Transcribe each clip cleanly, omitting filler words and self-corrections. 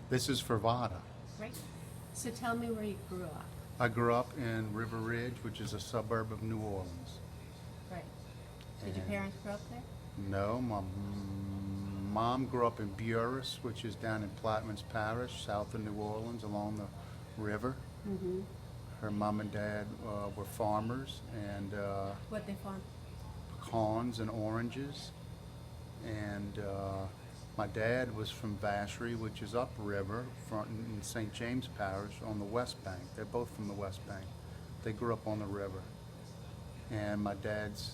This is Fervada. Right. So tell me where you grew up. I grew up in River Ridge, which is a suburb of New Orleans. Right. Did your And parents grow up there? no, my mom grew up in Buras, which is down in Plattman's Parish, south of New Orleans, along the river. Mm-hmm. Her mom and dad were farmers, and What they farm? pecans and oranges. And my dad was from Vacherie, which is upriver, front in St. James Parish on the West Bank. They're both from the West Bank. They grew up on the river. And my dad's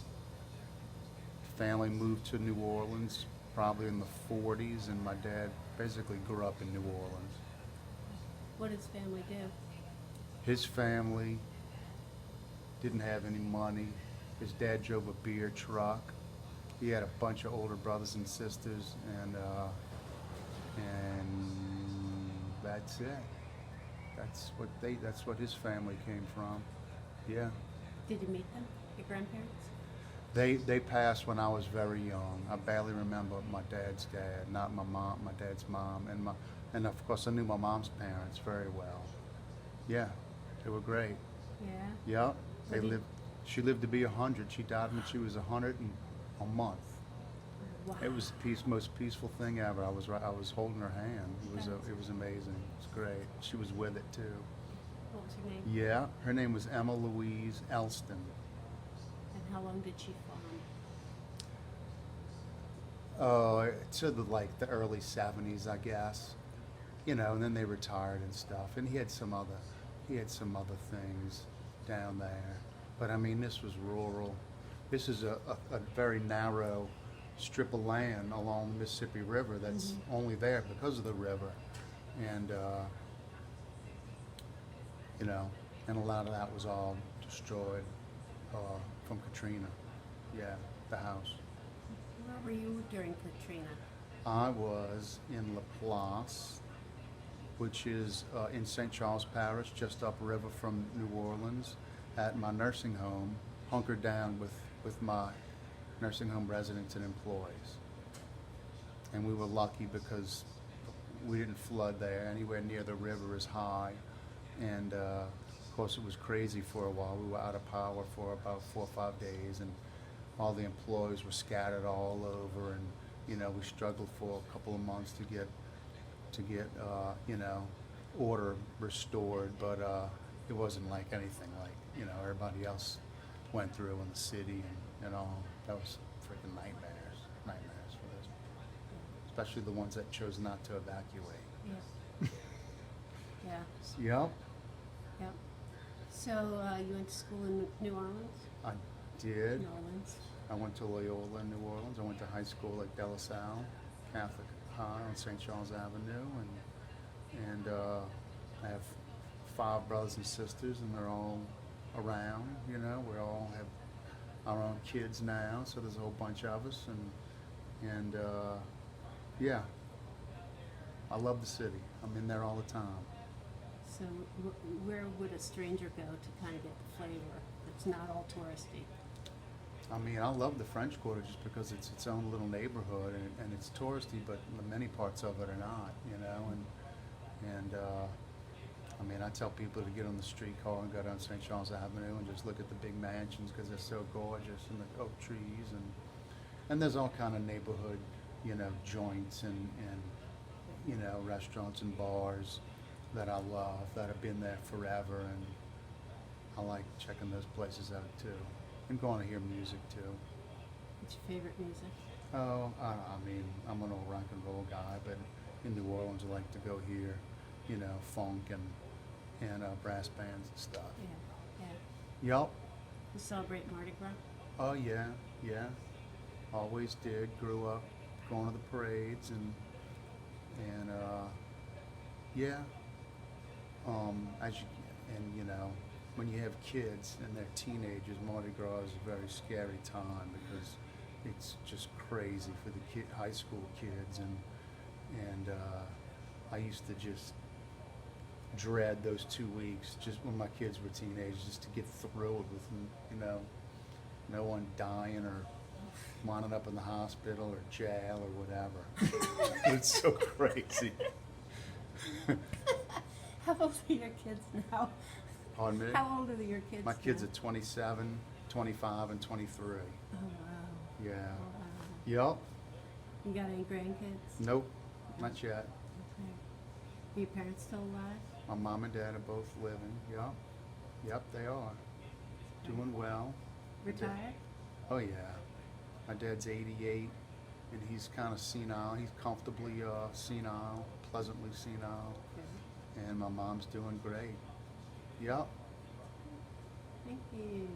family moved to New Orleans probably in the 40s, and my dad basically grew up in New Orleans. What does family do? His family didn't have any money. His dad drove a beer truck. He had a bunch of older brothers and sisters, and that's it. That's what his family came from. Yeah. Did you meet them? Your grandparents? They passed when I was very young. I barely remember my dad's dad, not my mom, my dad's mom, and of course I knew my mom's parents very well. Yeah, they were great. Yeah. Yep, they What do you- lived. She lived to be 100. She died when she was 100 and a month. Wow. It was the most peaceful thing ever. I was holding her hand. It was amazing. It was great. She was with it too. What was her name? Yeah, her name was Emma Louise Elston. And how long did she farm? To the early 70s, I guess. You know, and then they retired and stuff. And he had some other things down there. But I mean, this was rural. This is a very narrow strip of land along the Mississippi River that's only there because of the river. And, you know, and a lot of that was all destroyed from Katrina. Yeah, the house. Where were you during Katrina? I was in Laplace, which is in St. Charles Parish, just upriver from New Orleans, at my nursing home, hunkered down with my nursing home residents and employees. And we were lucky because we didn't flood there. Anywhere near the river is high. And of course it was crazy for a while. We were out of power for about 4 or 5 days, and all the employees were scattered all over, and you know, we struggled for a couple of months to get you know, order restored, but it wasn't like anything like, you know, everybody else went through in the city and all. That was freaking nightmares for those, especially the ones that chose not to evacuate. Yeah. Yeah. Yep, Yep. So you went to school in New Orleans? I did. New Orleans. I went to Loyola in New Orleans. I went to high school at De La Salle Catholic High on St. Charles Avenue, and I have 5 brothers and sisters, and they're all around. You know, we all have our own kids now, so there's a whole bunch of us, and yeah, I love the city. I'm in there all the time. So where would a stranger go to kind of get the flavor that's not all touristy? I mean, I love the French Quarter just because it's its own little neighborhood, and it's touristy, but many parts of it are not, you know. And I mean, I tell people to get on the streetcar and go down St. Charles Avenue and just look at the big mansions because they're so gorgeous, and the oak trees, and there's all kind of neighborhood, you know, joints and you know, restaurants and bars that I love, that have been there forever, and I like checking those places out too. And going to hear music too. What's your favorite music? Oh, I mean, I'm an old rock and roll guy, but in New Orleans I like to go hear, you know, funk and brass bands and stuff. Yeah, yeah. Yup. You celebrate Mardi Gras? Oh yeah, yeah. Always did. Grew up going to the parades and yeah. You know, when you have kids and they're teenagers, Mardi Gras is a very scary time because it's just crazy for the high school kids, and I used to just dread those 2 weeks just when my kids were teenagers, just to get through it with, you know, no one dying or winding up in the hospital or jail or whatever. It's so crazy. How old are your kids now? Pardon me? How old are your kids My kids now? are 27, 25, and 23. Oh, wow. Yeah. Oh, wow. Yup. You got any grandkids? Nope. Not yet. Okay. Are your parents still alive? My mom and dad are both living. Yup. Yep, they are. Doing well. Retired? Oh yeah. My dad's 88, and he's kind of senile. He's comfortably senile, pleasantly senile. Okay. And my mom's doing great. Yup. Thank you.